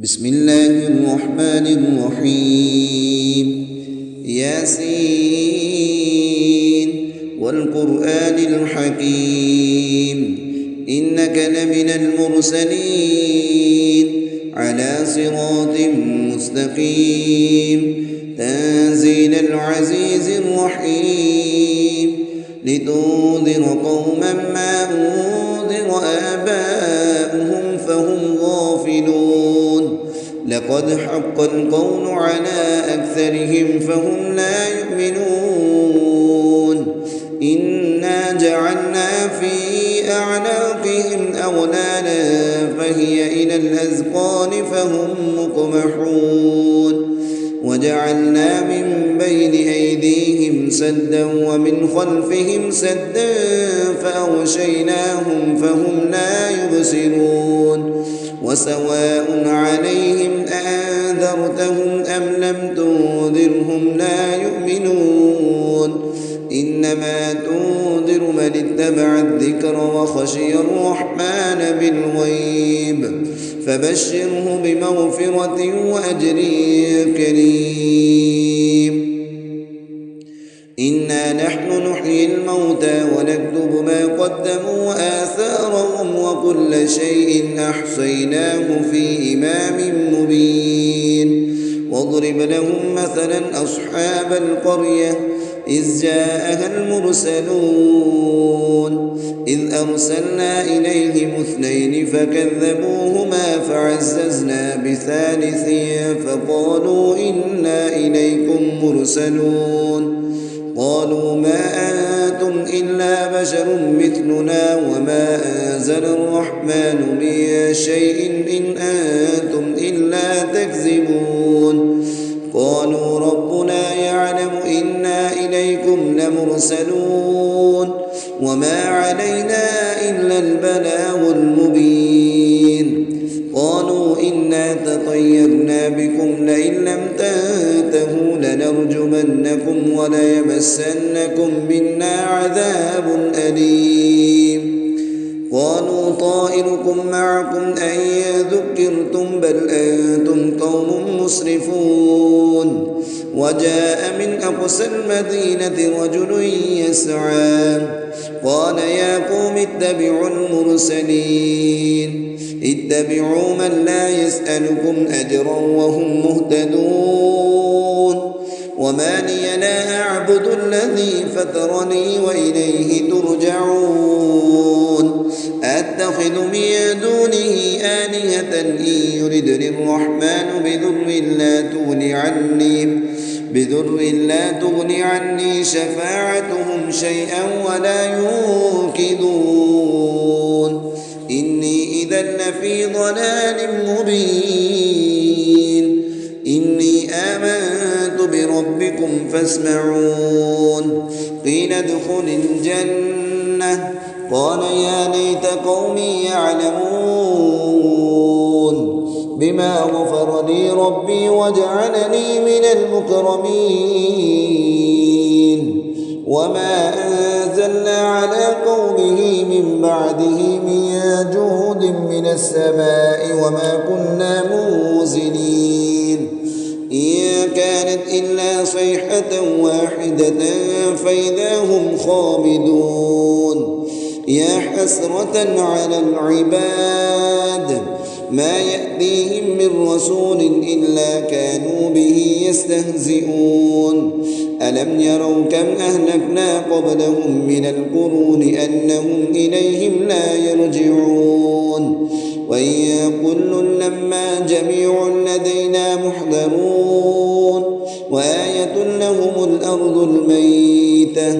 بسم الله الرحمن الرحيم ياسين والقرآن الحكيم إنك لمن المرسلين على صراط مستقيم تنزيل العزيز الرحيم لتنذر قوما ما أنذر آباؤهم فهم غافلون لقد حق القول على أكثرهم فهم لا يؤمنون إنا جعلنا في أعناقهم أغلالا فهي إلى الأذقان فهم مقمحون وجعلنا من بين أيديهم سدا ومن خلفهم سدا فأغشيناهم فهم لا يبصرون وسواء عليهم أنذرتهم أم لم تنذرهم لا يؤمنون إنما تنذر من اتبع الذكر وخشي الرحمن بالغيب فبشره بمغفرة وأجر كريم إنا نحن نحيي الموتى ونكتب ما قدموا وآثارهم وكل شيء أحصيناه في إمام مبين واضرب لهم مثلا أصحاب القرية إذ جاءها المرسلون إذ أرسلنا إليهم اثنين فكذبوهما فعززنا بثالث فقالوا إنا إليكم مرسلون قالوا ما أنتم إلا بشر مثلنا وما أنزل الرحمن من شيء إن أنتم إلا تكذبون قالوا ربنا يعلم إنا إليكم لمرسلون وما علينا إلا البلاغ المبين قالوا إنا تطيرنا بكم لئن لم تنتهوا لنرجمنكم وليمسنكم منا عذاب أليم قالوا طائركم معكم أئن ذكرتم بل أنتم قوم مسرفون وجاء من أقصى المدينة رجل يسعى قال يا قوم اتبعوا المرسلين اتبعوا من لا يسألكم أجرا وهم مهتدون وما لي لا أعبد الذي فطرني وإليه ترجعون أتخذ من دونه آلهة إن يردني الرحمن بذر لا تغن عني شفاعتهم شيئا ولا ينقذون إني إذا لفي ضلال مبين إني آمنت بربكم فاسمعون قيل ادخل الجنة قال يا ليت قومي يعلمون بما غفر لي ربي وجعلني من المكرمين وما أنزلنا على قومه من بعده من جود من السماء وما كنا منزلين إن كانت إلا صيحة واحدة فإذا هم خامدون يا حسرة على العباد ما يأتيهم من رسول إلا كانوا به يستهزئون ألم يروا كم أهلكنا قبلهم من القرون أنهم إليهم لا يرجعون وإن كل لما جميع لدينا محضرون وآية لهم الأرض الميتة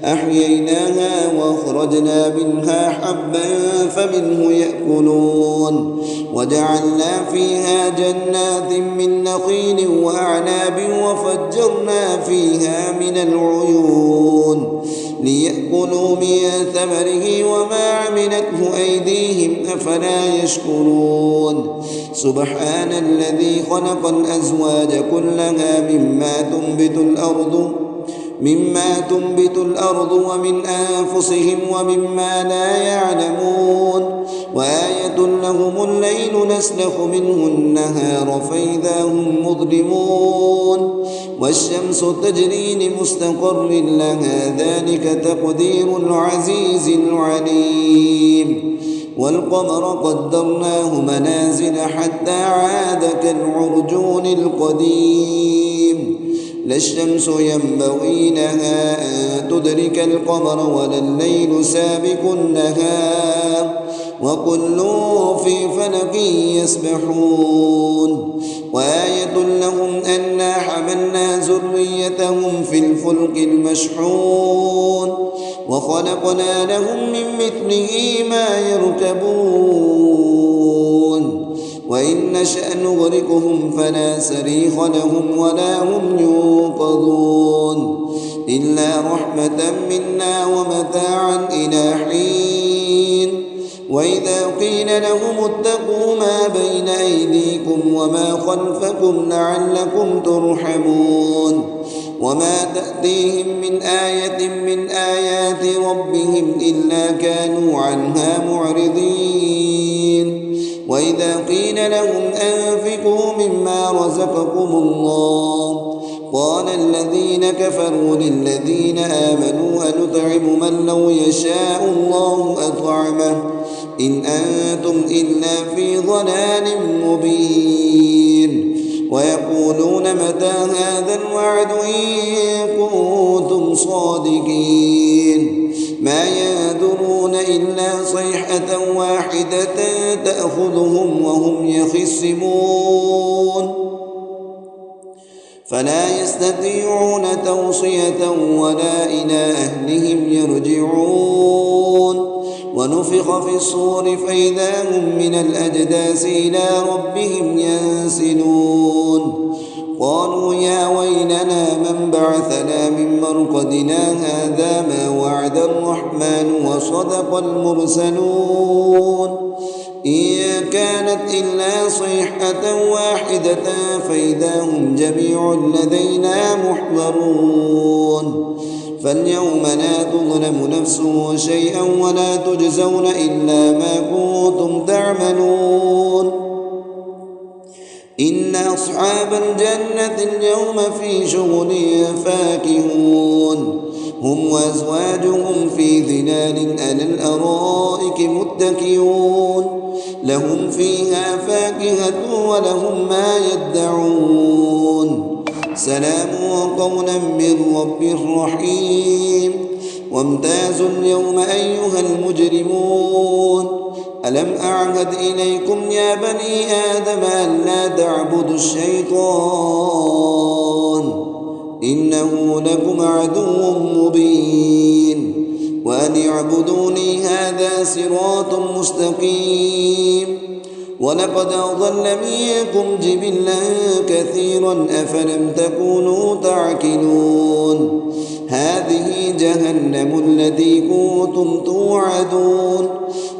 أحييناها وأخرجنا منها حبا فمنه يأكلون وجعلنا فيها جنات من نخيل وأعناب وفجرنا فيها من العيون ليأكلوا من ثمره وما عملته أيديهم أفلا يشكرون سبحان الذي خلق الأزواج كلها مما تنبت الأرض ومن أنفسهم ومما لا يعلمون وآية وآية لهم الليل نسلخ منه النهار فإذا هم مظلمون والشمس تجري لمستقر لها ذلك تقدير العزيز العليم والقمر قدرناه منازل حتى عاد كالعرجون القديم لا الشمس ينبغي لها أن تدرك القمر ولا الليل سابق النهار وكل في فلك يسبحون وآية لهم أنا حملنا ذريتهم في الفلك المشحون وخلقنا لهم من مثله ما يركبون وإن نشأ نغرقهم فلا صريخ لهم ولا هم ينقذون إلا رحمة منا ومتاعا إلى حين وإذا قيل لهم اتقوا ما بين أيديكم وما خلفكم لعلكم ترحمون وما تأتيهم من آية من آيات ربهم إلا كانوا عنها معرضين وإذا قيل لهم أنفقوا مما رزقكم الله قال الذين كفروا للذين آمنوا أنطعم من لو يشاء الله أطعمه إن أنتم إلا في ضلال مبين ويقولون متى هذا الوعد إن كنتم صادقين ما ينظرون إلا صيحة واحدة تأخذهم وهم يخصمون فلا يستطيعون توصية ولا إلى أهلهم يرجعون ونفخ في الصور فإذا هم من الأجداث إلى ربهم ينسلون قالوا يا ويلنا من بعثنا من مرقدنا هذا ما وعد الرحمن وصدق المرسلون إن كانت إلا صيحة واحدة فإذا هم جميع لدينا محضرون فاليوم لا تظلم نفس شيئا ولا تجزون إلا ما كنتم تعملون إن أصحاب الجنة اليوم في شغل فاكهون هم وأزواجهم في ظلال على الأرائك متكئون لهم فيها فاكهة ولهم ما يدعون سلام قولا من رب رحيم وامتازوا اليوم أيها المجرمون ألم أعهد إليكم يا بني آدم ألا تعبدوا الشيطان إنه لكم عدو مبين وأن اعبدوني هذا صراط مستقيم ولقد أضل منكم جبلا كثيرا أفلم تكونوا تعقلون هذه جهنم التي كنتم توعدون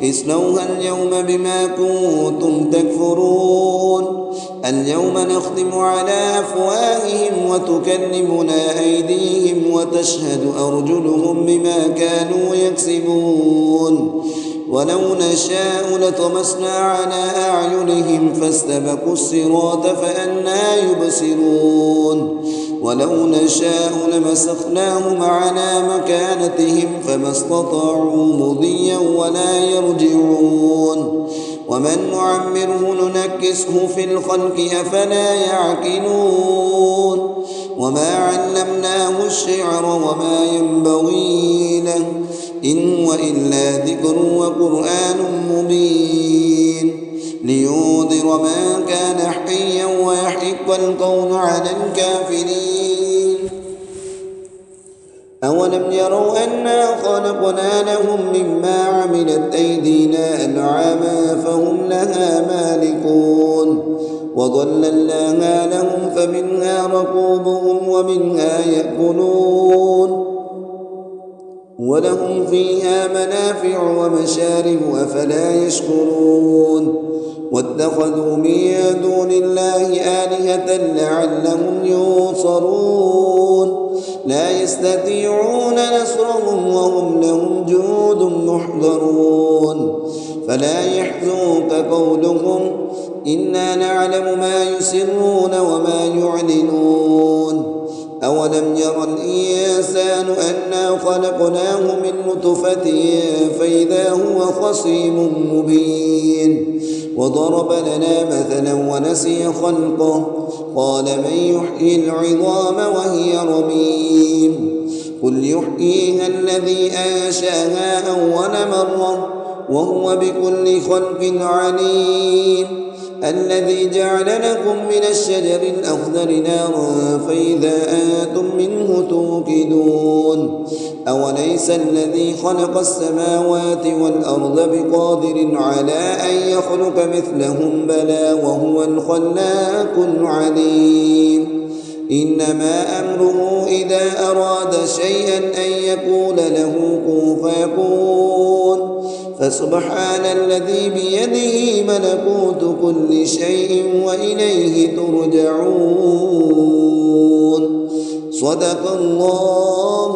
اصلوها اليوم بما كنتم تكفرون اليوم نختم على أفواههم وتكلمنا أيديهم وتشهد أرجلهم بما كانوا يكسبون ولو نشاء لطمسنا على أعينهم فاستبقوا الصراط فأنى يبصرون ولو نشاء لمسخناهم على مكانتهم فما استطاعوا مضيا ولا يرجعون ومن نعمره ننكسه في الخلق أفلا يعقلون وما علمناه الشعر وما ينبغي له إن هو إلا ذكر وقرآن مبين لينذر من كان حيا ويحق القول على الكافرين أولم يروا أنا خلقنا لهم مما عملت أيدينا أنعاما فهم لها مالكون وظللناها لهم فمنها ركوبهم ومنها يأكلون ولهم فيها منافع ومشارب أفلا يشكرون واتخذوا من دون الله آلهة لعلهم ينصرون لا يستطيعون نصرهم وهم لهم جند محضرون فلا يحزنك قولهم إنا نعلم ما يسرون وما يعلنون أولم ير الإنسان أنا خلقناه من نطفة فإذا هو خصيم مبين وضرب لنا مثلا ونسي خلقه قال من يحيي العظام وهي رميم قل يحييها الذي أنشأها أول مرة وهو بكل خلق عليم الذي جعل لكم من الشجر الأخضر نارا فإذا أنتم منه توقدون أوليس الذي خلق السماوات والأرض بقادر على أن يخلق مثلهم بلى وهو الخلاق العليم إنما أمره إذا أراد شيئا أن يقول له كن فيكون فسبحان الذي بيده ملكوت كل شيء وإليه ترجعون صدق الله